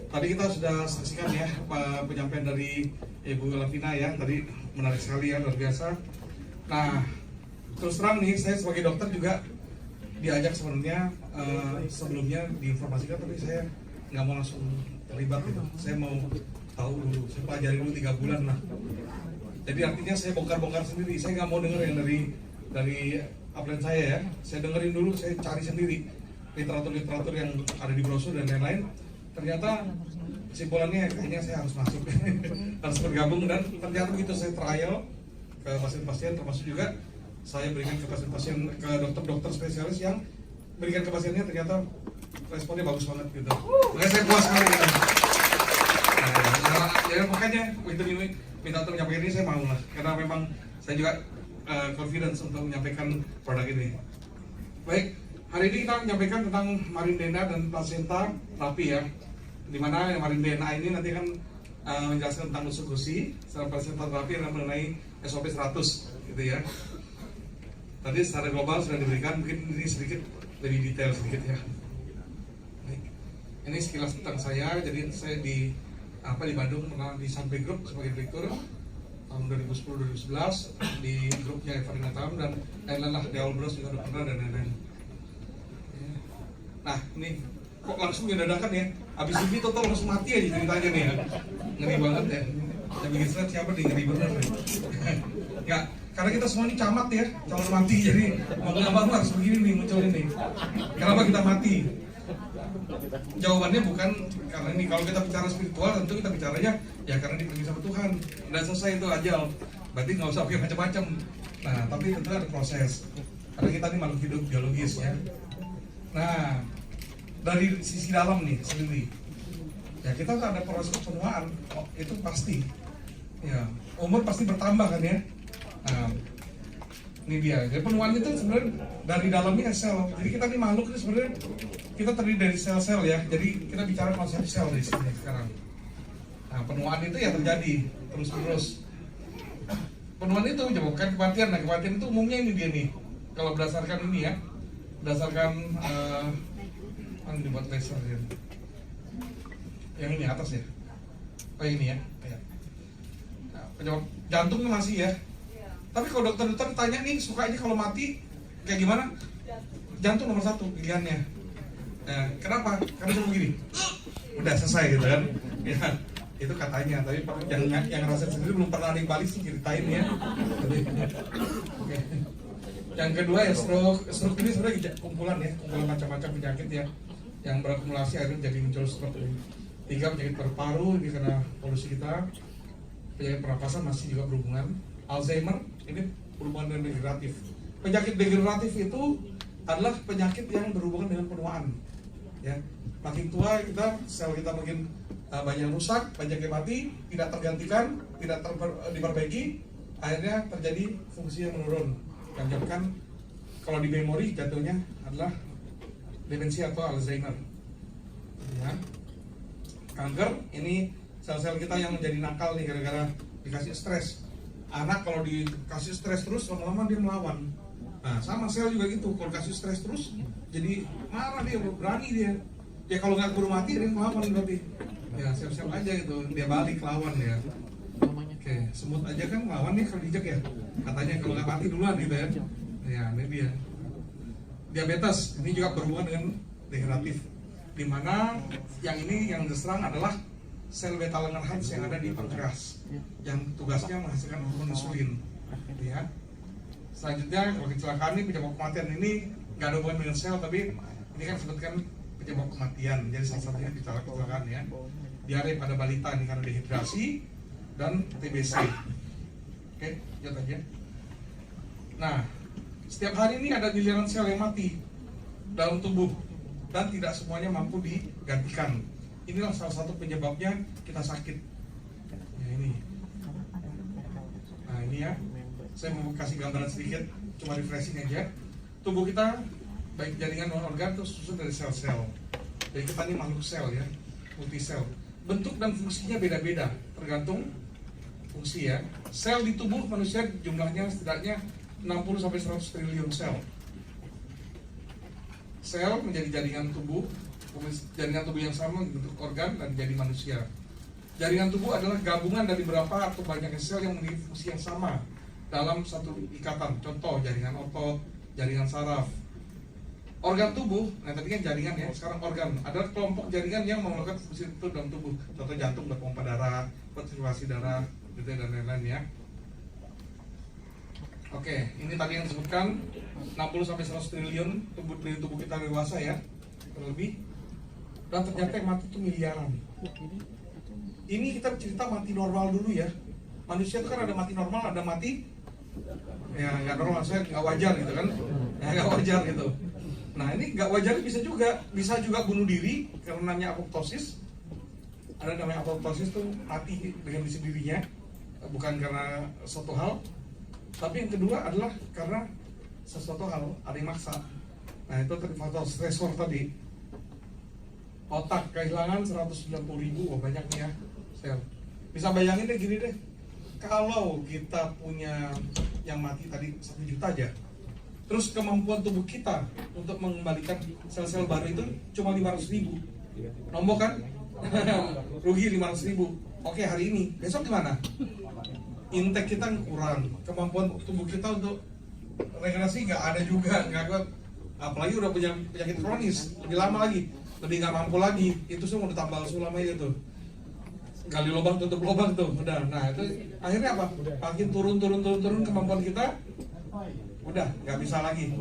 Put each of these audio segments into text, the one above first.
Tadi kita sudah saksikan ya penyampaian dari Ibu Lavina ya, tadi menarik sekali ya, luar biasa. Nah, terus terang nih, saya sebagai dokter juga diajak sebenarnya sebelumnya diinformasikan, tapi saya nggak mau langsung terlibat gitu. Saya mau tahu dulu, saya pelajari dulu 3 bulan lah. Jadi artinya saya bongkar-bongkar sendiri, saya nggak mau dengar yang dari upline saya ya. Saya dengerin dulu, saya cari sendiri literatur-literatur yang ada di brosur dan lain-lain. Ternyata kesimpulannya kayaknya saya harus masuk, harus bergabung, dan ternyata begitu saya trial ke pasien-pasien, termasuk juga saya berikan ke pasien-pasien, ke dokter-dokter spesialis yang berikan ke pasiennya, ternyata responnya bagus banget gitu. Makanya saya puas sekali gitu. Nah, ya makanya itu minta untuk menyampaikan ini, saya mau lah, karena memang saya juga confidence untuk menyampaikan produk ini. Baik, hari ini kita menyampaikan tentang Marindena dan Placenta Terapi ya, dimana Marindena ini nanti akan menjelaskan tentang usus gusi, secara Placenta Terapi yang mengenai SOP 100 gitu ya. Tadi secara global sudah diberikan, mungkin ini sedikit lebih detail sedikit ya. Baik. Ini sekilas tentang saya. Jadi saya di Bandung pernah di Sampai Group sebagai direktur tahun 2010-2011 di grupnya Evarina Tam dan lain-lain lah, di Bros juga udah pernah dan lain-lain. Nah ini kok langsung dadakan ya, habis ini total langsung mati aja ceritanya nih ya, ngeri banget ya. Yang bikin slide siapa nih, ngeri bener nih. Ya, karena kita semua ini camat ya, calon mati, jadi mau nggak mau harus begini nih muncul ini. Kenapa kita mati? Jawabannya bukan karena ini, kalau kita bicara spiritual tentu kita bicaranya ya karena dipanggil sama Tuhan, udah selesai itu ajal, berarti nggak usah pakai macam-macam. Nah tapi tentu ada proses, karena kita ini makhluk hidup biologis ya. Nah dari sisi dalam nih sendiri ya, kita ada proses penuaan, itu pasti ya, umur pasti bertambah kan ya. Nah, ini dia. Jadi penuaan itu sebenarnya dari dalamnya sel. Jadi kita ini makhluk ini sebenarnya kita terdiri dari sel-sel ya. Jadi kita bicara konsep sel di sini sekarang. Nah, penuaan itu ya terjadi terus-menerus. Penuaan itu menyebabkan kematian. Nah, kematian itu umumnya ini dia nih. Kalau berdasarkan ini ya, berdasarkan mana dibuat laser ya. Yang ini atas ya. Oh ini ya. Nah, penyebab jantungnya masih ya. Tapi kalau dokter-dokter tanya nih, sukanya kalau mati kayak gimana? Jantung nomor 1 pilihannya. Nah, kenapa? Karena cuma begini, udah selesai gitu kan? Ya, itu katanya. Tapi yang ngerasain sendiri belum pernah ada yang balik sih ceritain ya. Yang kedua ya stroke. Stroke ini sebenarnya kumpulan ya, kumpulan macam-macam penyakit ya, yang berakumulasi akhirnya jadi muncul stroke. 3 penyakit paru-paru, ini karena polusi kita. Penyakit pernapasan masih juga berhubungan. Alzheimer ini berhubungan dengan degeneratif. Penyakit degeneratif itu adalah penyakit yang berhubungan dengan penuaan. Ya, makin tua kita, sel kita makin banyak rusak, banyak yang mati, tidak tergantikan, tidak diperbaiki, akhirnya terjadi fungsi yang menurun. Yang menyebabkan kalau di memori jatuhnya adalah demensia atau Alzheimer. Ya. Kanker ini sel-sel kita yang menjadi nakal nih gara-gara dikasih stres. Anak kalau dikasih stres terus, lama-lama dia melawan. Nah sama sel juga gitu, kalau kasih stres terus jadi marah dia, berani dia. Ya kalau nggak keburu mati dia melawan berarti. Ya siap-siap aja gitu, dia balik lawan ya. Oke, semut aja kan lawan nih kalau dijek ya. Katanya kalau nggak mati duluan gitu ya. Ya ini dia. Diabetes ini juga berhubungan dengan degeneratif. Dimana yang ini yang diserang adalah sel beta Langerhans yang ada di pankreas yang tugasnya menghasilkan hormon insulin ya. Selanjutnya kalau kecelakaan ini, penyebab kematian ini nggak ada hubungan dengan sel, tapi ini kan sebutkan penyebab kematian, jadi salah satunya kecelakaan ya. Diare pada balita ini karena dehidrasi dan TBC. Oke, lihat aja. Nah, setiap hari ini ada miliaran sel yang mati dalam tubuh dan tidak semuanya mampu digantikan. Inilah salah satu penyebabnya kita sakit. Ya ini. Nah ini ya, saya mau kasih gambaran sedikit, cuma refreshing aja. Tubuh kita, baik jaringan non organ itu susun dari sel-sel. Jadi kita ini makhluk sel ya, multi sel. Bentuk dan fungsinya beda-beda, tergantung fungsi ya. Sel di tubuh manusia jumlahnya setidaknya 60-100 triliun sel. Sel menjadi jaringan tubuh jaringan tubuh yang sama bentuk organ dan jadi manusia. Jaringan tubuh adalah gabungan dari beberapa atau banyak sel yang memiliki fungsi yang sama dalam satu ikatan. Contoh jaringan otot, jaringan saraf. Organ tubuh, nah tadi kan jaringan ya, sekarang organ. Ada kelompok jaringan yang melakukan fungsi itu dalam tubuh. Contoh jantung berpompa darah, buat sirkulasi darah, gitu dan lain-lain ya. Oke, ini tadi yang disebutkan 60-100 triliun tubuh kita dewasa ya, terlebih. Dan ternyata yang mati itu miliaran. Ini kita cerita mati normal dulu ya. Manusia itu kan ada mati normal, ada mati ya nggak normal, saya nggak wajar gitu kan, ya nggak wajar gitu. Nah ini nggak wajar bisa juga bunuh diri karena namanya apoptosis. Ada namanya apoptosis tuh mati dengan sendirinya, bukan karena suatu hal. Tapi yang kedua adalah karena sesuatu hal, ada yang maksa. Nah itu faktor stresor tadi. Otak kehilangan 190.000, banyak nih ya sel. Bisa bayangin deh gini deh, kalau kita punya yang mati tadi 1 juta aja, terus kemampuan tubuh kita untuk mengembalikan sel-sel baru itu cuma 500.000, nombok kan? Rugi 500.000. Oke, hari ini, besok gimana? Intake kita kurang, kemampuan tubuh kita untuk regenerasi nggak ada juga, nggak kuat. Apalagi udah punya penyakit kronis, lebih lama lagi, lebih nggak mampu lagi. Itu semua udah tambal sulam aja tuh, gali lubang tutup lubang tuh, udah. Nah itu akhirnya apa? Makin turun kemampuan kita, udah nggak bisa lagi.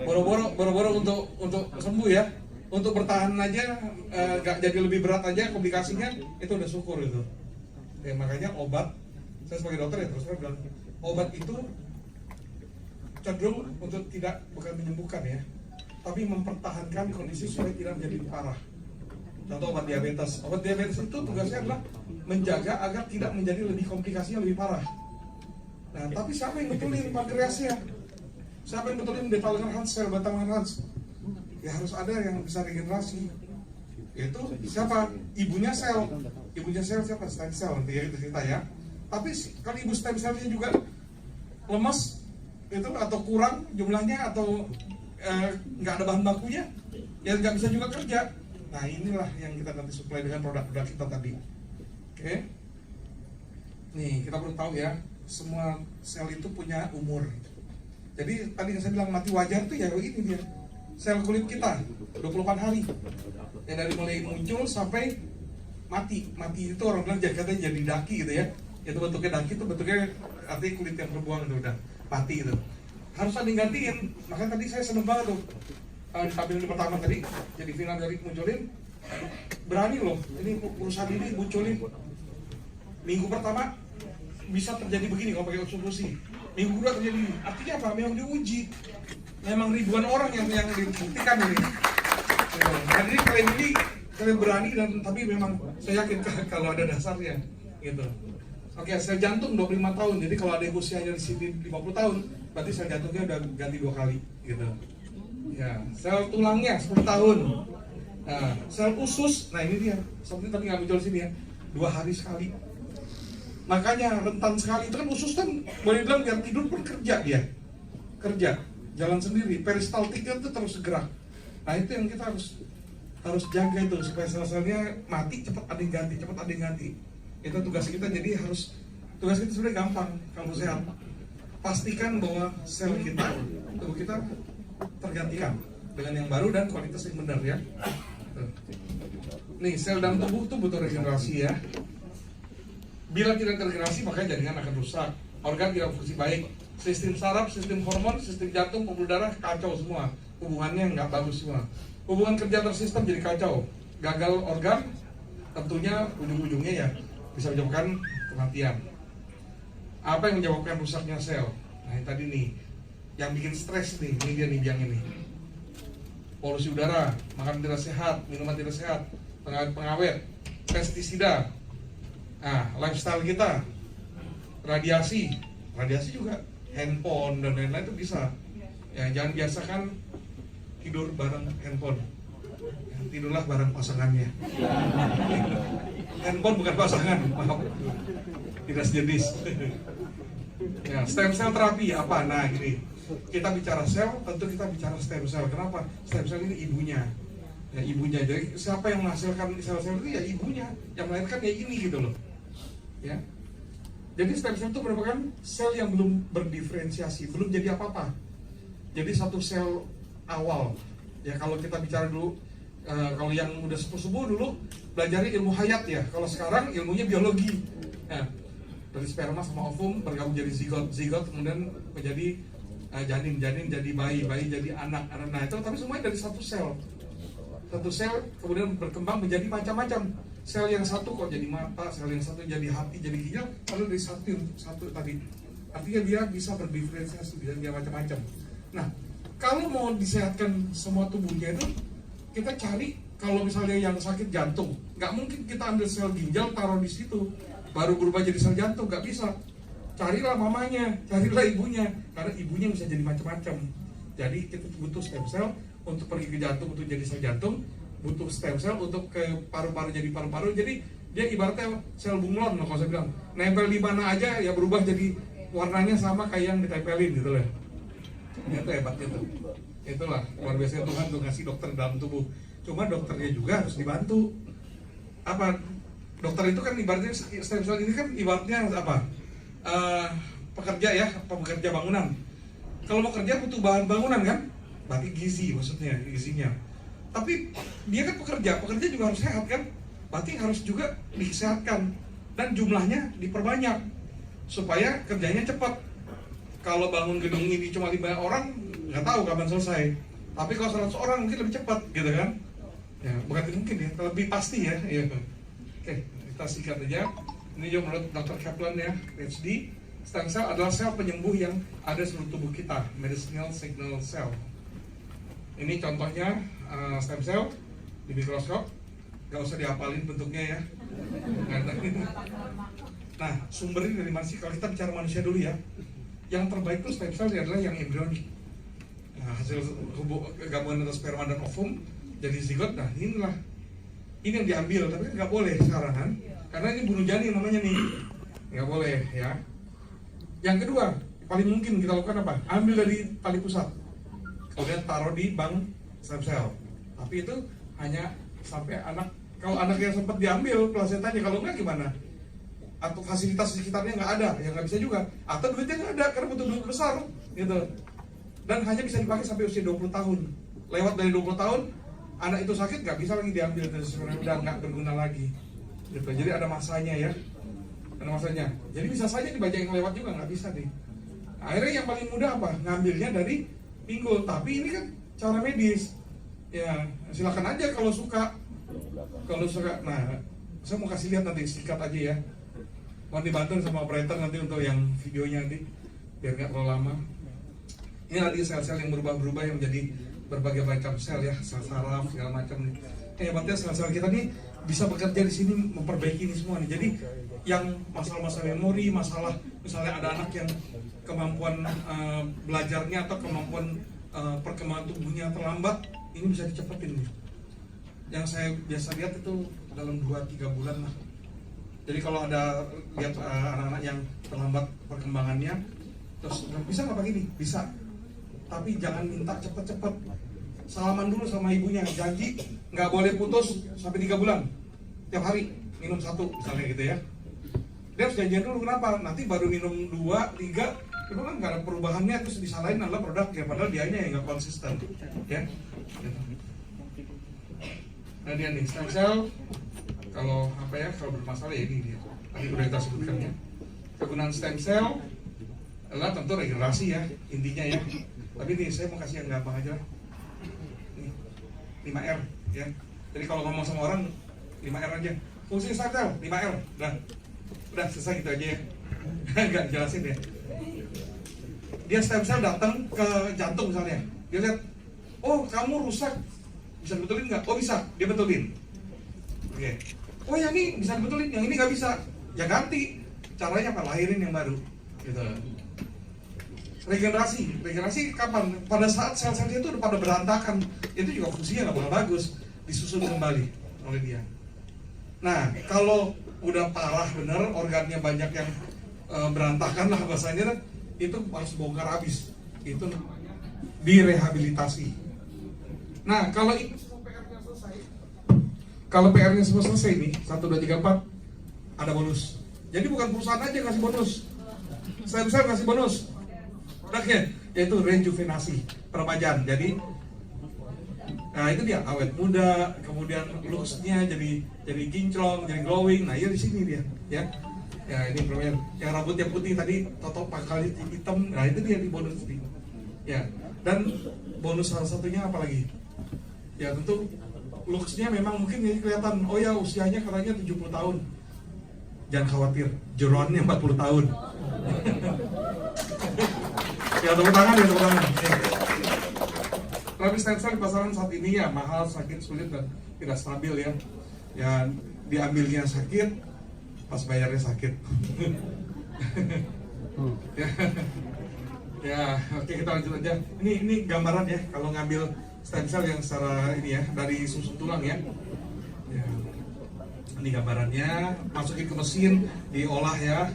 Boro-boro untuk sembuh ya, untuk bertahan aja, nggak jadi lebih berat aja komplikasinya, itu udah syukur itu. Ya, makanya obat, saya sebagai dokter ya terus terang bilang, obat itu cenderung untuk bukan menyembuhkan ya, tapi mempertahankan kondisi supaya tidak menjadi parah. Contoh obat diabetes. Obat diabetes itu tugasnya adalah menjaga agar tidak menjadi lebih komplikasinya lebih parah. Nah, tapi siapa yang betulin pankreasnya? Siapa yang betulin beta Langerhans, sel beta Langerhans? Ya harus ada yang bisa regenerasi. Yaitu siapa? Ibunya sel. Ibunya sel siapa? Stem cell. Nanti ya itu cerita ya. Tapi kalau ibu stem cellnya juga lemas itu atau kurang jumlahnya atau nggak ada bahan bakunya, ya nggak bisa juga kerja. Nah inilah yang kita nanti supply dengan produk-produk kita tadi. Oke. Nih kita perlu tahu ya, semua sel itu punya umur. Jadi tadi yang saya bilang mati wajar itu ya ini dia. Sel kulit kita 24 hari. Ya dari mulai muncul sampai mati. Mati itu orang bilang katanya jadi daki gitu ya. Itu bentuknya daki itu bentuknya artinya kulit yang berbuang itu udah mati itu. Harus ada yang gantiin. Makanya tadi saya seneng banget tuh. Tampil di pertama tadi, jadi final dari munculin, berani loh, ini perusahaan ini munculin minggu pertama bisa terjadi begini kalau pakai konsumsi, minggu kedua terjadi, artinya apa? Memang diuji, memang ribuan orang yang dibuktikan ini. Jadi kalian berani dan tapi memang saya yakin kalau ada dasarnya, gitu. Oke, sel jantung 25 tahun, jadi kalau ada yang usianya di sini 50 tahun, berarti sel jantungnya udah ganti 2 kali, gitu. Ya, sel tulangnya 10 tahun. Nah, sel usus, nah ini dia, seperti tadi nggak muncul sini ya, 2 hari sekali. Makanya rentan sekali, itu kan usus kan boleh bilang biar tidur pun kerja dia, kerja, jalan sendiri, peristaltiknya itu terus gerak. Nah itu yang kita harus jaga itu supaya sel-selnya mati cepat ada yang ganti, cepat ada yang ganti. Itu tugas kita, jadi tugas kita sebenarnya gampang kalau sehat. Pastikan bahwa sel kita, tubuh kita tergantikan dengan yang baru dan kualitas yang benar ya. Nih sel dalam tubuh itu butuh regenerasi ya. Bila tidak terregenerasi maka jaringan akan rusak, organ tidak fungsi baik, sistem saraf, sistem hormon, sistem jantung, pembuluh darah kacau semua, hubungannya nggak bagus semua. Hubungan kerja antar sistem jadi kacau, gagal organ, tentunya ujung-ujungnya ya bisa menyebabkan kematian. Apa yang menyebabkan rusaknya sel? Nah ini tadi nih yang bikin stres nih, ini dia nih biang ini. Polusi udara, makan tidak sehat, minuman tidak sehat, pengawet, pestisida, nah lifestyle kita, radiasi juga, handphone dan lain-lain itu bisa. Ya jangan biasakan tidur bareng handphone, ya, tidurlah bareng pasangannya. Handphone bukan pasangan, maaf, tidak sejenis. Ya, stem cell terapi apa? Nah gini. Kita bicara sel, tentu kita bicara stem cell. Kenapa? Stem cell ini ibunya. ya ibunya. Jadi siapa yang menghasilkan sel-sel itu ya ibunya, yang melahirkan ya ini gitu loh ya. Jadi stem cell itu merupakan sel yang belum berdiferensiasi, belum jadi apa-apa. Jadi satu sel awal ya. Kalau kita bicara dulu, kalau yang udah sepuh-sepuh dulu belajar ilmu hayat ya. Kalau sekarang ilmunya biologi ya. Dari sperma sama ovum bergabung jadi zigot kemudian menjadi janin jadi bayi jadi anak. Nah itu tapi semuanya dari satu sel kemudian berkembang menjadi macam-macam. Sel yang satu kok jadi mata, sel yang satu jadi hati, jadi ginjal, lalu dari satu tadi. Artinya dia bisa berdiferensiasi, dia macam-macam. Nah, kalau mau disehatkan semua tubuhnya itu, kita cari kalau misalnya yang sakit jantung, nggak mungkin kita ambil sel ginjal taruh di situ, baru berubah jadi sel jantung, nggak bisa. Carilah mamanya, carilah ibunya, karena ibunya bisa jadi macam-macam. Jadi kita butuh stem cell untuk pergi ke jantung untuk jadi sel jantung, butuh stem cell untuk ke paru-paru jadi paru-paru. Jadi dia ibaratnya sel bunglon kalau saya bilang, nempel di mana aja ya berubah jadi warnanya sama kayak yang ditempelin gitu loh. Itu hebatnya tuh. Itulah luar biasa Tuhan tuh ngasih dokter dalam tubuh. Cuma dokternya juga harus dibantu. Apa? Dokter itu kan ibaratnya stem cell ini kan ibaratnya apa? Pekerja ya, pekerja bangunan. Kalau mau kerja butuh bahan bangunan kan? Berarti gizi maksudnya, gizinya. Tapi dia kan pekerja juga harus sehat kan? Berarti harus juga disehatkan dan jumlahnya diperbanyak supaya kerjanya cepat. Kalau bangun gedung ini cuma 5 orang, nggak tahu kapan selesai. Tapi kalau 100 orang mungkin lebih cepat, gitu kan? Ya, bukan mungkin ya, lebih pasti ya. Ya. Oke, kita singkat aja. Ini juga menurut Dr. Kaplan ya, PhD, stem cell adalah sel penyembuh yang ada di seluruh tubuh kita, medicinal signal cell. Ini contohnya stem cell di mikroskop, nggak usah dihafalin bentuknya ya. Nah, sumbernya dari mana sih? Kalau kita bicara manusia dulu ya, yang terbaik itu stem cell adalah yang embrionik. Nah, hasil gabungan antara sperma dan ovum jadi zigot. Nah, inilah ini yang diambil, tapi nggak boleh sekarang kan? Karena ini bunuh janin namanya nih, nggak boleh ya. Yang kedua, paling mungkin kita lakukan apa? Ambil dari tali pusat, kemudian taruh di bank stem cell. Tapi itu hanya sampai anak, kalau anak yang sempat diambil plasentanya, kalau nggak gimana? Atau fasilitas di sekitarnya nggak ada, ya nggak bisa juga. Atau duitnya nggak ada, karena butuh duit besar, gitu. Dan hanya bisa dipakai sampai usia 20 tahun. Lewat dari 20 tahun, anak itu sakit nggak bisa lagi diambil, udah nggak berguna lagi. Gitu. Jadi ada masanya ya, ada masanya. Jadi bisa saja dibaca yang lewat juga nggak bisa nih. Akhirnya yang paling mudah apa? Ngambilnya dari pinggul. Tapi ini kan cara medis. Ya silakan aja kalau suka. Kalau suka. Nah, saya mau kasih lihat nanti sikat aja ya. Mau dibantu sama operator nanti untuk yang videonya nanti, biar nggak terlalu lama. Ini nanti sel-sel yang berubah-berubah yang menjadi berbagai macam sel ya, sel saraf segala macam nih. Hebatnya sel-sel kita nih bisa bekerja di sini memperbaiki ini semua nih. Jadi yang masalah-masalah memori, masalah misalnya ada anak yang kemampuan belajarnya atau kemampuan perkembangan tubuhnya terlambat, ini bisa dicepetin nih. Yang saya biasa lihat itu dalam 2-3 bulan lah. Jadi kalau ada lihat anak-anak yang terlambat perkembangannya, terus bisa nggak begini? Bisa. Tapi jangan minta cepet-cepet. Salaman dulu sama ibunya, janji nggak boleh putus sampai 3 bulan. Tiap hari minum 1 misalnya gitu ya. Dia harus janjian dulu, kenapa? Nanti baru minum 2, 3, itu kan nggak ada perubahannya, terus disalahin adalah produknya, padahal dianya yang nggak konsisten. Ya. Nah dia nih, stem cell, kalau apa ya, kalau bermasalah ya ini dia. Tadi udah kita sebutkan ya. Kegunaan stem cell adalah tentu regenerasi ya, intinya ya. Tapi nih saya mau kasih yang gampang aja. Nih, 5R ya. Jadi kalau ngomong sama orang 5R aja. Fungsi stem cell 5R. Udah selesai gitu aja ya. Enggak jelasin ya. Dia stem cell datang ke jantung misalnya. Dia lihat, oh kamu rusak, bisa dibetulin nggak? Oh bisa, dia betulin. Oke. Oh yang ini bisa dibetulin, yang ini nggak bisa. Ya ganti. Caranya apa? Lahirin yang baru. Gitu. Regenerasi kapan? Pada saat sel-sel itu udah pada berantakan, itu juga fungsinya nggak bakal bagus, disusun kembali oleh dia. Nah, kalau udah parah bener, organnya banyak yang berantakan lah bahasanya, itu harus bongkar habis. Itu direhabilitasi. Nah, kalau itu semua PR-nya selesai, Kalau PR-nya semua selesai nih, 1, 2, 3, 4, ada bonus. Jadi bukan perusahaan aja kasih bonus, stem cell kasih bonus. Produknya yaitu rejuvenasi, peremajaan. Jadi, nah itu dia awet muda, kemudian looks-nya jadi kinclong, jadi glowing. Nah, ya di sini dia, ya. Ya ini peremajaan. Yang rambutnya putih tadi, toto pangkal hitam. Nah itu dia di bonus ini. Ya. Dan bonus salah satunya apa lagi? Ya tentu looks-nya memang mungkin jadi kelihatan. Oh ya usianya katanya 70 tahun. Jangan khawatir, jeroannya 40 tahun. Ya tepuk tangan ya tepuk tangan. Terapi stem cell di pasaran saat ini ya mahal, sakit, sulit dan tidak stabil ya. Ya diambilnya sakit, pas bayarnya sakit. Ya, oke kita lanjut aja. Ini gambaran ya kalau ngambil stem cell yang secara ini ya dari susun tulang ya. Ya. Ini gambarannya, masukin ke mesin, diolah ya.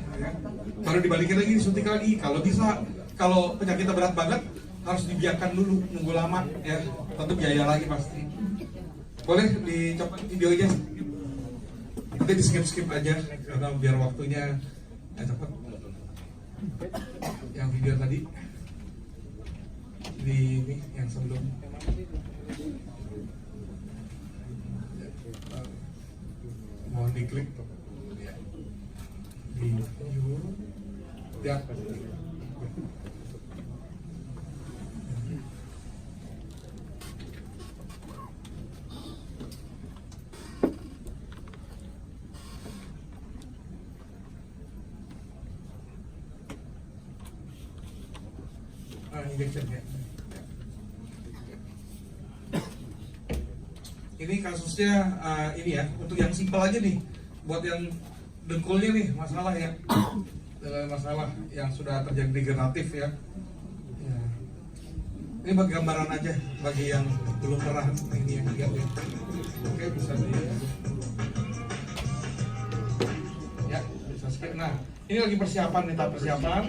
Baru dibalikin lagi, disuntik lagi. Kalau bisa, kalau penyakitnya berat banget harus dibiarkan dulu, nunggu lama ya. Tentu biaya lagi pasti. Boleh dicoba videonya. Nanti di skip aja karena biar waktunya cepat. Yang video tadi di ini yang sebelum mohon diklik ya. Di view ya. Injection ya. Ini kasusnya ini ya, untuk yang simpel aja nih, buat yang dengkulnya nih masalah ya, masalah yang sudah terjadi degeneratif ya. Ya. Ini bagi gambaran aja bagi yang belum pernah ini yang lihat ya. Oke bisa ya, bisa skip. Nah ini lagi persiapan nih, tahap persiapan.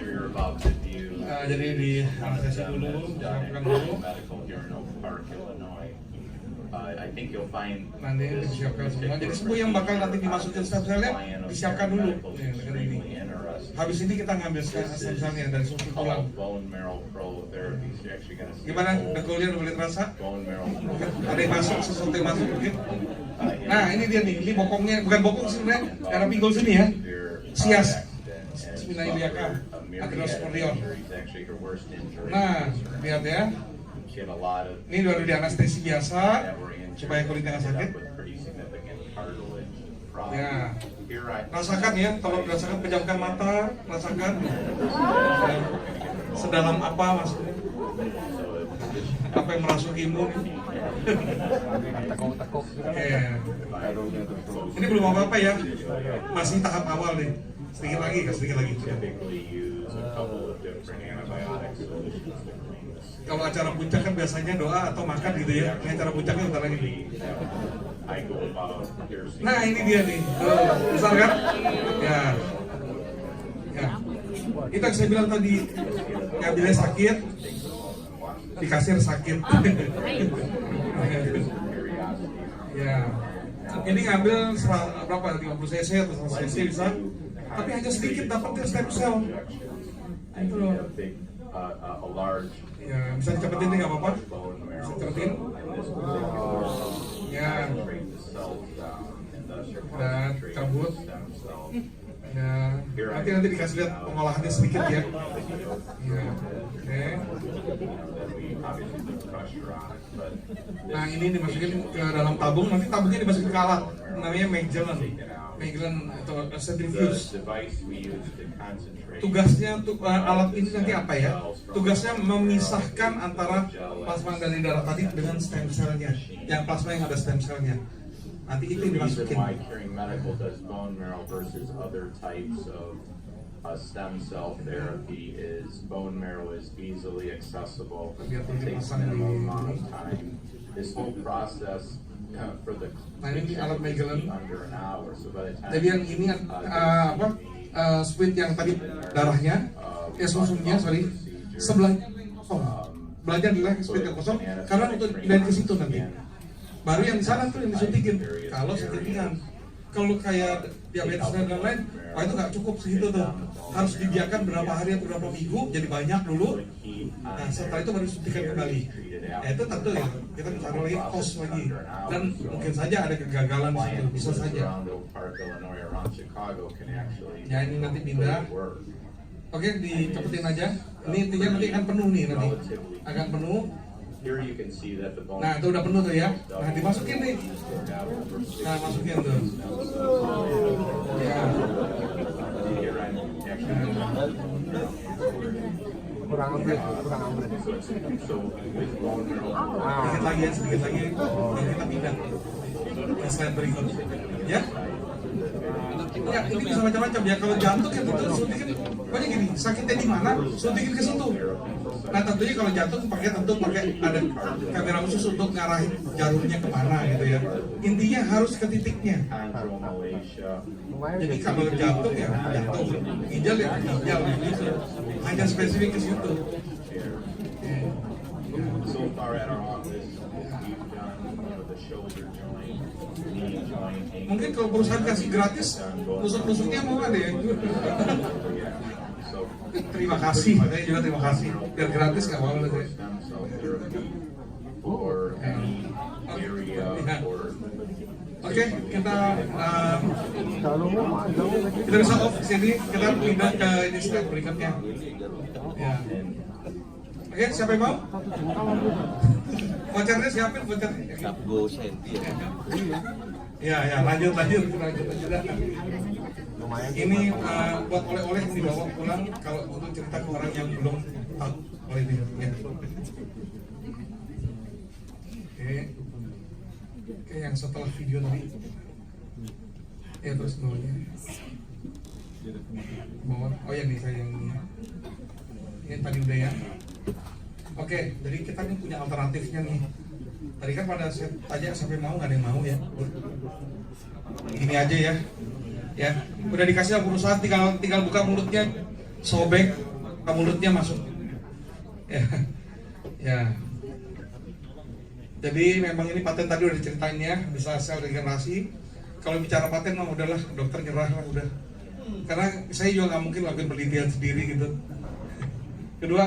Jadi di anestesi dulu, siapkan dulu. Nanti disiapkan semua. Jadi semua yang bakal nanti dimasukin stem cell-nya disiapkan dulu. Ya, dengan ini. Habis ini kita ngambil stem cell-nya dari susun tulang. Gimana? Dengkulnya udah boleh terasa? Ada yang masuk, sesuatu yang masuk mungkin. Nah ini dia nih, ini bokongnya, bukan bokong sebenarnya, karena pinggul sini ya. Sias. Bismillahirrahmanirrahim. Adrenal superior. Nah, lihat ya. Ini baru di anestesi biasa supaya kulitnya nggak sakit. Ya, rasakan ya. Kalau rasakan, pejamkan mata, rasakan. Sedalam apa maksudnya? Apa yang merasukimu? Ini belum apa-apa ya. Masih tahap awal nih. Sedikit lagi. Kalau acara puncak kan biasanya doa atau makan gitu ya. Ini acara puncaknya bentar lagi. Nah ini dia nih, besar kan? Ya. Itu yang saya bilang tadi, ngambilnya sakit, di kasir sakit. Ya. Ini ngambil berapa? 50 cc atau 100 cc bisa. Tapi hanya sedikit dapatnya stem cell. Itu loh. Ya, bisa dicepetin nih nggak apa-apa. Bisa cepetin. Ya. Dan cabut. Ya. Nanti dikasih lihat pengolahannya sedikit ya. Ya. Oke. Nah ini dimasukin ke dalam tabung. Nanti tabungnya dimasukin ke alat. Namanya Magellan atau centrifuge. Tugasnya untuk alat ini nanti apa ya? Tugasnya memisahkan antara plasma dari darah tadi dengan stem cell-nya. Yang plasma yang ada stem cell-nya. Nanti itu dimasukin. Stem cell therapy is bone marrow is easily accessible. It takes minimum amount of time. This whole process for the alat Magellan under an hour. So by the time jadi yang ini split yang tadi darahnya, sumsumnya sebelah kosong. Belajar adalah split yang kosong karena untuk dari ke situ nanti. baru yang di sana tuh yang disuntikin. Kalau settingan, kalau kayak diabetes dan lain-lain, wah itu nggak cukup segitu tuh. Harus dibiarkan berapa hari atau berapa minggu, jadi banyak dulu. Nah setelah itu baru disuntikan kembali. Ya itu tentu ya, kita bicara lagi cost lagi. Dan mungkin saja ada kegagalan di situ, bisa saja. Ya ini nanti pindah. Oke, dicepetin aja. Ini intinya nanti akan penuh nih nanti. Akan penuh. Nah itu udah penuh tuh ya. Nah dimasukin nih. Nah masukin tuh. Ya. Kurang upgrade. Sedikit lagi ya, sedikit lagi. Dan kita pindah ke slide berikut. Ya. Ya, ini bisa macam-macam ya. Kalau jantung ya betul suntikin. Pokoknya gini, sakitnya di mana, suntikin ke situ. Nah tentunya kalau jantung pakai ada kamera khusus untuk ngarahin jarumnya kemana gitu ya. Intinya harus ke titiknya. Jadi kalau jantung ya jantung, ginjal ya ginjal gitu. Hanya spesifik ke situ. So far at our office, we've done the shoulder joint, knee joint. Mungkin kalau perusahaan kasih gratis, tusuk-tusuknya mau ada ya. Terima kasih, saya juga terima kasih. Biar gratis nggak mau lah saya. Oke, kita bisa off sini. Kita pindah ke ini slide berikutnya. Ya. Oke, siapa yang mau? Vouchernya siapin vouchernya. Go Senti ya. Ya, lanjut. Ini buat oleh-oleh yang dibawa pulang kalau untuk cerita ke orang yang belum tahu oleh ini. Ya. Oke, yang setelah video tadi. Ya terus bawahnya. Bawah. Oh ya nih saya yang ini tadi udah ya. Oke, jadi kita nih punya alternatifnya nih. Tadi kan pada saya tanya sampai mau nggak ada yang mau ya. Ini aja ya. Ya, udah dikasih sama perusahaan, tinggal buka mulutnya, sobek, mulutnya masuk. Ya, ya. Jadi memang ini paten tadi udah diceritain ya, bisa sel regenerasi. Kalau bicara paten mah udahlah, dokter nyerah lah udah. Karena saya juga nggak mungkin lakukan penelitian sendiri gitu. Kedua,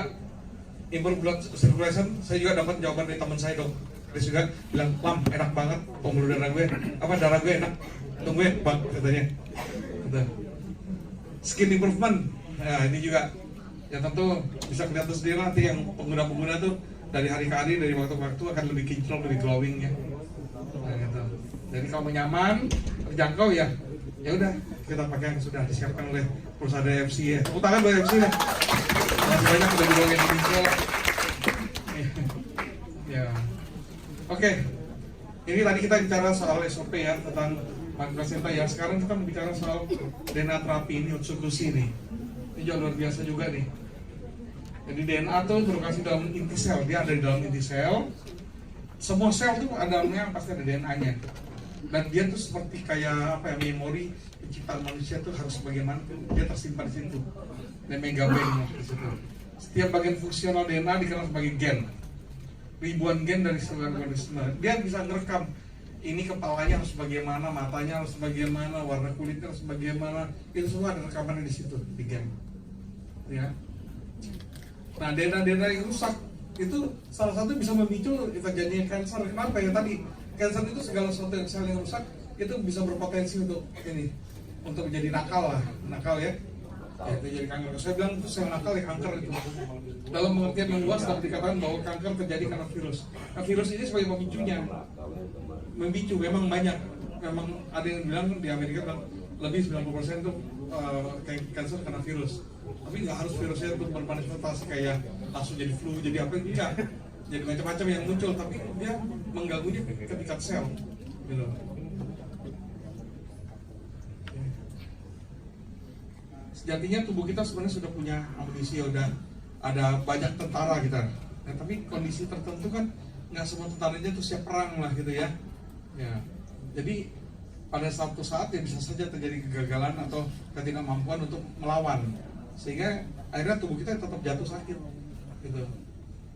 improve blood circulation, saya juga dapat jawaban dari teman saya dok. Dia juga bilang, Lam, enak banget pembuluh darah gue, darah gue enak, tungguin bang katanya. Gitu. Skin improvement, nah ini juga, ya tentu bisa kelihatan sendiri nanti yang pengguna-pengguna tuh dari hari ke hari, dari waktu ke waktu akan lebih kinclong, lebih glowing ya. Nah, gitu. Jadi kalau nyaman, terjangkau ya, ya udah kita pakai yang sudah disiapkan oleh perusahaan AFC ya. Tepuk tangan buat AFC lah. Masih banyak udah dibawa Indonesia. Ya. Oke. Ini tadi kita bicara soal SOP ya tentang placenta ya. Sekarang kita bicara soal DNA terapi ini Otsukushi nih. Ini juga luar biasa juga nih. Jadi DNA tuh berlokasi dalam inti sel, dia ada di dalam inti sel. Semua sel tuh ada dalamnya pasti ada DNA-nya. Dan dia tuh seperti kayak apa ya, memori penciptaan manusia tuh harus bagaimana tuh dia tersimpan di situ. Dan megabank di situ. Setiap bagian fungsional DNA dikenal sebagai gen. Ribuan gen dari seluruh organisme. Dia bisa ngerekam ini kepalanya harus bagaimana, matanya harus bagaimana, warna kulitnya harus bagaimana. Itu semua ada rekamannya di situ di gen. Ya. Nah, DNA yang rusak itu salah satu bisa memicu terjadinya kanker. Kenapa ya tadi? Kanker itu segala sesuatu yang sel yang rusak itu bisa berpotensi untuk ini, untuk menjadi nakal ya. Ya, itu jadi kanker. Saya bilang itu sel nakal ya kanker itu. Dalam pengertian yang luas dapat dikatakan bahwa kanker terjadi karena virus. Nah, virus ini sebagai pemicunya, memicu memang banyak. Memang ada yang bilang di Amerika bilang lebih 90% itu kanker karena virus. Tapi nggak harus virusnya untuk bermanifestasi kayak langsung jadi flu, jadi apa enggak. Jadi macam-macam yang muncul, tapi dia mengganggunya ke tingkat sel, gitu. Sejatinya tubuh kita sebenarnya sudah punya amunisi, udah ada banyak tentara kita. Nah, tapi kondisi tertentu kan nggak semua tentaranya tuh siap perang lah gitu ya. Ya, jadi pada suatu saat ya bisa saja terjadi kegagalan atau ketidakmampuan untuk melawan, sehingga akhirnya tubuh kita tetap jatuh sakit, gitu.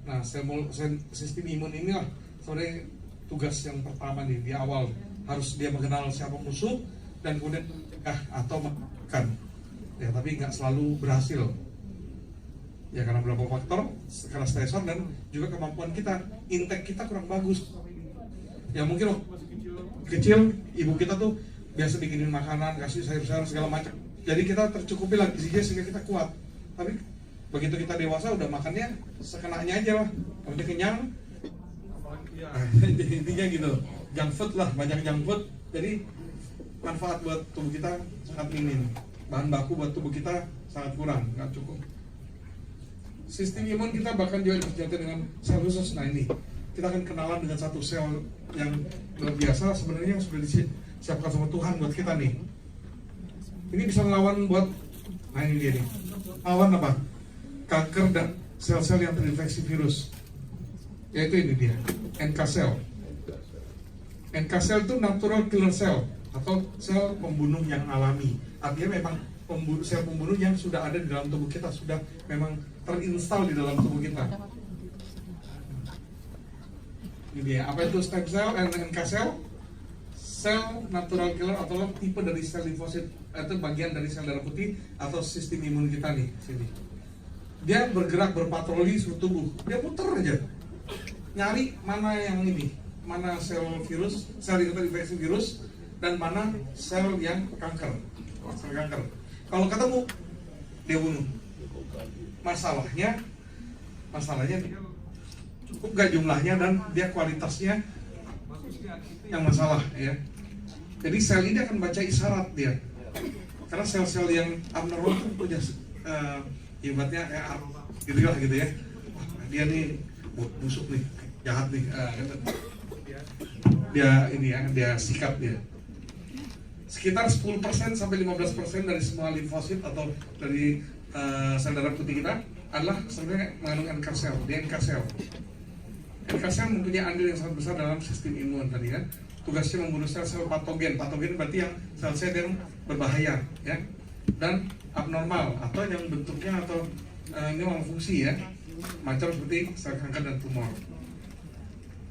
Nah, sistem imun inilah sebenarnya tugas yang pertama nih di awal, harus dia mengenal siapa musuh dan kemudian mencegah atau makan. Ya, tapi nggak selalu berhasil. Ya karena beberapa faktor, karena stressor dan juga kemampuan kita, intake kita kurang bagus. Ya mungkin waktu kecil ibu kita tuh biasa bikinin makanan, kasih sayur-sayur segala macam. Jadi kita tercukupi lah gizinya sehingga kita kuat. Tapi begitu kita dewasa udah makannya sekenanya aja lah, udah kenyang. Ya, intinya gitu, junk food lah, banyak junk food. Jadi manfaat buat tubuh kita sangat minim. Bahan baku buat tubuh kita sangat kurang, nggak cukup. Sistem imun kita bahkan juga terjadi dengan sel khusus. Nah ini kita akan kenalan dengan satu sel yang luar biasa sebenarnya yang sudah disiapkan sama Tuhan buat kita nih. Ini bisa melawan buat, nah ini dia nih, melawan apa? Kanker dan sel-sel yang terinfeksi virus. Yaitu ini dia, NK cell. NK cell itu natural killer cell atau sel pembunuh yang alami. Artinya memang sel pembunuh yang sudah ada di dalam tubuh kita, sudah memang terinstal di dalam tubuh kita. Ini dia, apa itu stem cell dan NK cell? Sel natural killer atau tipe dari sel limfosit, itu bagian dari sel darah putih atau sistem imun kita nih, sini. Dia bergerak berpatroli seluruh tubuh, dia puter aja, nyari mana yang ini, mana sel virus, sel yang terinfeksi virus, dan mana sel yang kanker, sel kanker. Kalau ketemu, dia bunuh. Masalahnya dia cukup gak jumlahnya dan dia kualitasnya yang masalah ya. Jadi sel ini akan baca isyarat dia. Karena sel-sel yang abnormal itu punya ibaratnya kayak gitu ya. Wah, dia nih busuk nih, jahat nih. Dia sikap dia. Sekitar 10% sampai 15% dari semua limfosit atau dari sel darah putih kita adalah sebenarnya mengandung NK cell, dia NK cell. NK cell mempunyai andil yang sangat besar dalam sistem imun tadi ya. Tugasnya membunuh sel-sel patogen. Patogen berarti yang sel-sel yang berbahaya ya. Dan abnormal atau yang bentuknya atau ini malfungsi ya. Macam seperti sel kanker dan tumor.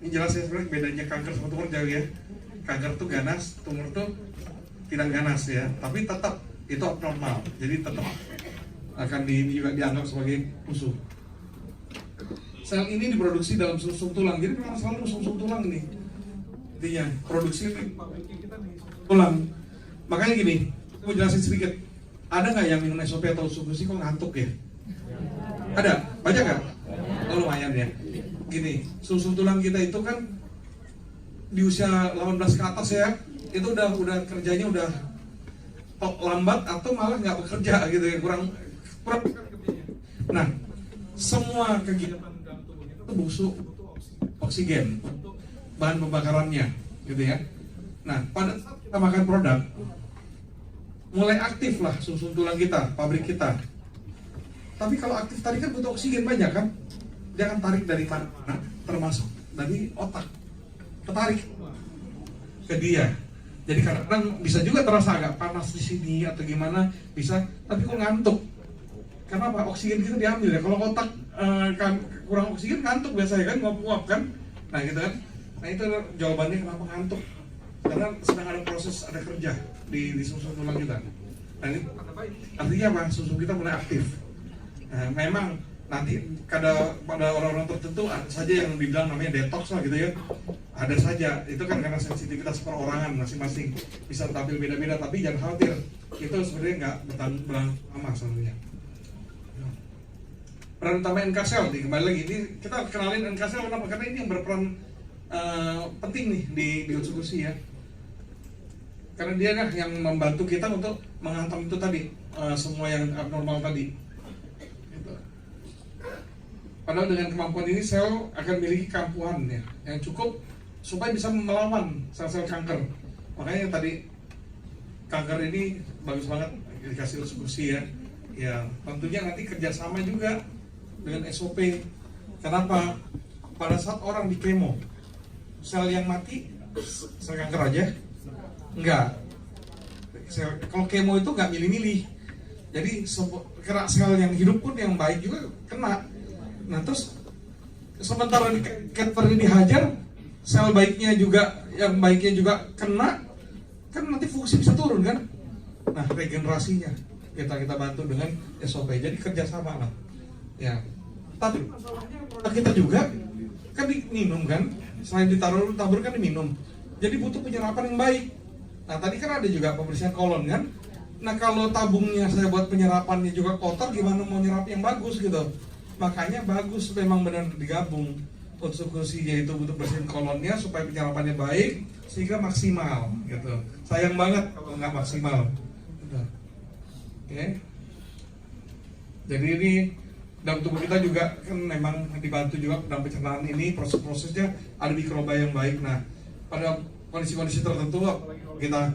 Ini jelas ya sebenarnya bedanya kanker sama tumor jauh ya. Kanker tuh ganas, tumor tuh tidak ganas ya. Tapi tetap itu abnormal. Jadi tetap akan juga dianggap sebagai musuh. Sel ini diproduksi dalam sumsum tulang, jadi memang selalu sumsum tulang ini. Intinya, produksi tulang. Makanya gini, mau jelasin sedikit. Ada nggak yang minum SOP atau sugusi kok ngantuk ya? Ada? Banyak nggak? Oh lumayan ya. Gini, sumsum tulang kita itu kan di usia 18 ke atas ya, itu udah kerjanya udah lambat atau malah nggak bekerja gitu ya, kurang. Nah, semua kegiatan dalam tubuh kita itu butuh oksigen, bahan pembakarannya, gitu ya. Nah, pada saat kita makan produk, mulai aktif lah sumsum tulang kita, pabrik kita. Tapi kalau aktif tadi kan butuh oksigen banyak kan, dia akan tarik dari mana, termasuk dari otak, ketarik ke dia. Jadi kadang-kadang bisa juga terasa agak panas di sini atau gimana, bisa, tapi kok ngantuk. Karena apa? Oksigen kita diambil ya. Kalau otak kurang oksigen ngantuk biasanya kan, nguap-nguap kan. Nah gitu kan. Nah itu jawabannya kenapa ngantuk. Karena sedang ada proses, ada kerja di sumsum tulang kita. Nah ini artinya apa? Sumsum kita mulai aktif. Nah, memang nanti pada orang-orang tertentu ada saja yang dibilang namanya detox lah gitu ya. Ada saja. Itu kan karena sensitivitas perorangan masing-masing bisa tampil beda-beda. Tapi jangan khawatir. Itu sebenarnya nggak bertahan lama sebenarnya. Peran utama NK cell nih, kembali lagi ini kita kenalin NK cell kenapa? Karena ini yang berperan penting nih di eksekusi ya. Karena dia kan yang membantu kita untuk menghantam itu tadi semua yang abnormal tadi. Gitu. Padahal dengan kemampuan ini sel akan memiliki keampuhan ya yang cukup supaya bisa melawan sel-sel kanker. Makanya tadi kanker ini bagus banget dikasih eksekusi ya. Ya tentunya nanti kerjasama juga dengan SOP. Kenapa? Pada saat orang di kemo, sel yang mati sel kanker aja? Enggak. Kalau kemo itu nggak milih-milih. Jadi sel yang hidup pun yang baik juga kena. Nah terus sementara cancer ini dihajar, sel baiknya juga, yang baiknya juga kena, kan nanti fungsi bisa turun kan. Nah, regenerasinya kita bantu dengan SOP, jadi kerjasama lah ya. Tapi masalahnya produk kita juga kan diminum kan, selain ditaruh tabur kan diminum, jadi butuh penyerapan yang baik. Nah tadi kan ada juga pembersihan kolon kan. Nah kalau tabungnya saya buat penyerapannya juga kotor, gimana mau nyerap yang bagus gitu. Makanya bagus memang benar digabung. Unsur kuncinya itu butuh bersihin kolonnya supaya penyerapannya baik sehingga maksimal gitu. Sayang banget kalau nggak maksimal gitu. Oke. Jadi ini dalam tubuh kita juga kan memang dibantu juga dalam pencernaan ini, proses-prosesnya ada mikroba yang baik. Nah pada kondisi-kondisi tertentu kita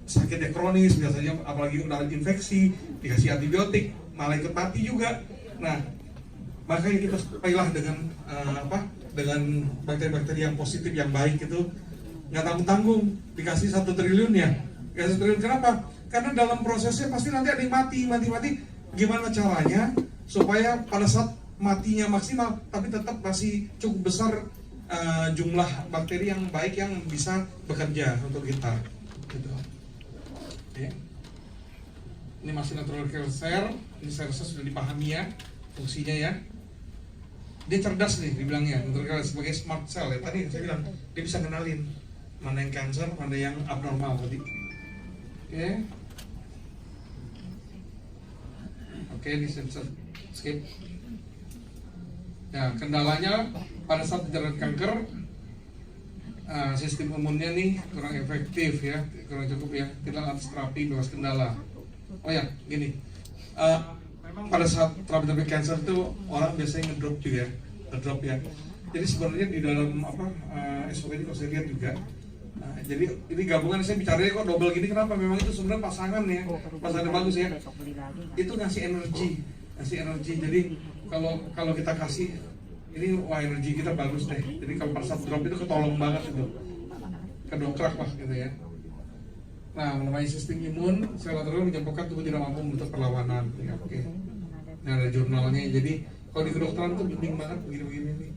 sakitnya kronis biasanya, apalagi udah infeksi dikasih antibiotik malah ikut mati juga. Nah makanya kita supailah dengan dengan bakteri-bakteri yang positif yang baik itu, nggak tanggung-tanggung dikasih 1 triliun ya. 1 triliun kenapa? Karena dalam prosesnya pasti nanti ada yang mati. Gimana caranya supaya pada saat matinya maksimal tapi tetap masih cukup besar jumlah bakteri yang baik yang bisa bekerja untuk kita gitu. Oke. Ini masih natural killer, ini saya rasa sudah dipahami ya fungsinya ya. Dia cerdas nih dibilangnya, natural killer sebagai smart cell ya. Tadi saya bilang dia bisa kenalin mana yang cancer, mana yang abnormal tadi. Oke, di skip. Ya, kendalanya pada saat terjadi kanker, sistem imunnya nih kurang efektif ya, kurang cukup ya, tidak atas terapi bebas kendala. Oh ya, gini, memang pada saat terapi cancer itu orang biasanya ngedrop juga, ya. Jadi sebenarnya di dalam SOP ini kalau saya lihat juga. Jadi ini gabungan, saya bicaranya kok double gini, kenapa? Memang itu sebenarnya pasangan ya, pasangan bagus ya. Itu ngasih energi. Jadi kalau kita kasih ini, wah energi kita bagus deh. Jadi kalau pada saat drop itu ketolong banget itu, kedongkrak lah gitu ya. Nah melemahnya sistem imun, sel lateral menyebabkan tubuh tidak mampu membentuk perlawanan. Ya, oke. Nah ada jurnalnya. Jadi kalau di kedokteran tuh penting banget begini-begini nih.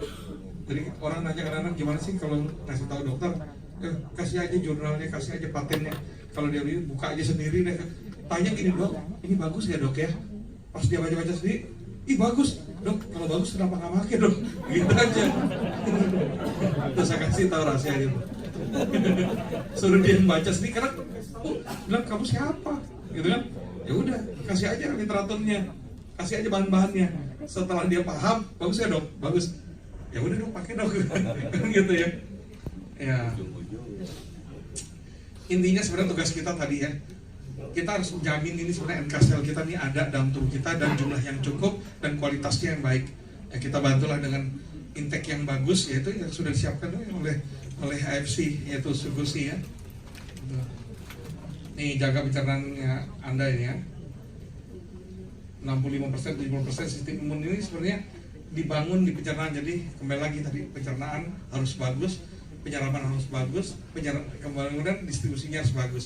Jadi orang nanya kadang-kadang gimana sih kalau ngasih tahu dokter, kasih aja jurnalnya, kasih aja patennya. Kalau dia buka aja sendiri deh. Tanya gini, dok, ini bagus ya dok ya? Pas dia baca-baca sendiri, ih bagus dok, kalau bagus kenapa nggak pakai dok? Gitu aja. Terus saya kasih tahu rahasianya. Suruh dia baca sendiri, karena bilang kamu siapa? Gitu kan? Ya udah, kasih aja literaturnya, kasih aja bahan-bahannya. Setelah dia paham, bagus ya dok, bagus. Ya udah dok, pakai dok. Gitu ya. Ya. Intinya sebenarnya tugas kita tadi ya, kita harus menjamin ini sebenarnya NK sel kita ini ada dalam tubuh kita dan jumlah yang cukup dan kualitasnya yang baik. Ya, kita bantulah dengan intake yang bagus, yaitu yang sudah disiapkan oleh AFC, yaitu Sugusi ya. Nih jaga pencernaannya Anda ini ya. 65%, 70% sistem imun ini sebenarnya dibangun di pencernaan. Jadi kembali lagi tadi, pencernaan harus bagus, penyerapan harus bagus, kemudian distribusinya harus bagus.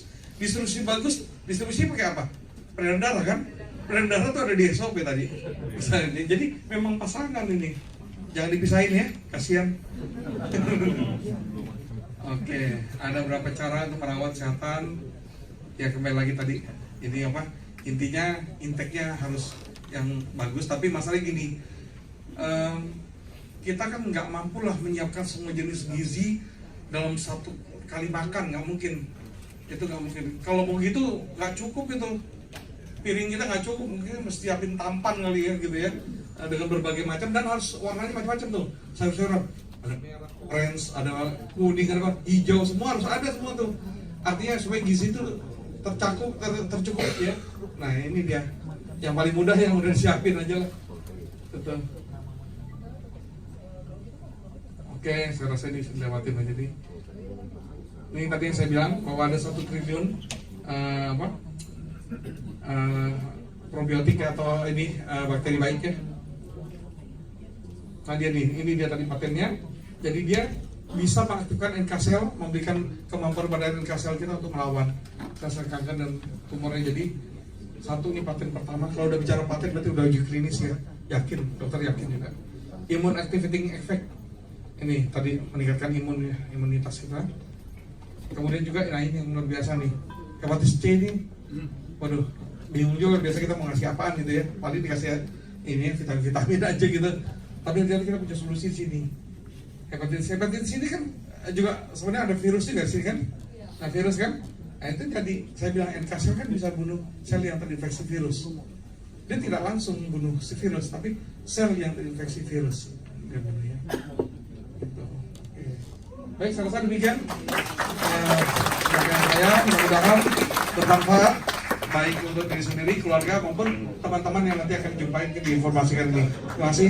Distribusi pakai apa? Peredaran darah kan? Peredaran darah tuh ada di SOP tadi. Misalnya, jadi memang pasangan ini. Jangan dipisahin ya, kasihan. Oke, ada berapa cara untuk merawat kesehatan? Ya kembali lagi tadi, ini apa? Intinya intake-nya harus yang bagus. Tapi masalahnya gini, kita kan nggak mampu lah menyiapkan semua jenis gizi dalam satu kali makan, nggak mungkin. Itu nggak mungkin. Kalau mau gitu nggak cukup itu, piring kita nggak cukup, mungkin mesti siapin tampan kali ya gitu ya, dengan berbagai macam, dan harus warnanya macam-macam tuh, sayur-sayuran ada merah, orange, ada kuning, ada hijau, semua harus ada semua tuh. Artinya supaya gizi itu tercukup ya. Nah ini dia yang paling mudah, yang udah disiapin aja lah. Betul. Oke, saya rasa ini sudah lewatin aja nih. Ini tadi yang saya bilang bahwa ada 1 triliun probiotik atau ini bakteri baik ya. Nah dia nih, ini dia tadi patennya. Jadi dia bisa mengaktifkan NK sel, memberikan kemampuan pada NK sel kita untuk melawan kanker dan tumornya. Jadi satu, ini paten pertama. Kalau udah bicara paten berarti udah uji klinis ya, yakin, dokter yakin juga. Immune activating effect. ini tadi meningkatkan imunitas kita. Kemudian juga nah ini yang luar biasa nih, hepatitis C ini, waduh, bingung juga biasa kita mau ngasih apaan gitu ya, paling dikasih ini vitamin aja gitu. Tapi nanti kita punya solusi di sini. Hepatitis ini kan juga sebenarnya ada virus juga di sini kan, nah virus kan, nah itu jadi saya bilang NK sel kan bisa bunuh sel yang terinfeksi virus. Dia tidak langsung bunuh si virus, tapi sel yang terinfeksi virus dia bunuh ya. Gitu. Oke. Baik, saya rasa demikian. Saya mudah-mudahan bermanfaat baik untuk diri sendiri, keluarga maupun teman-teman yang nanti akan diinformasikan ini. Terima kasih.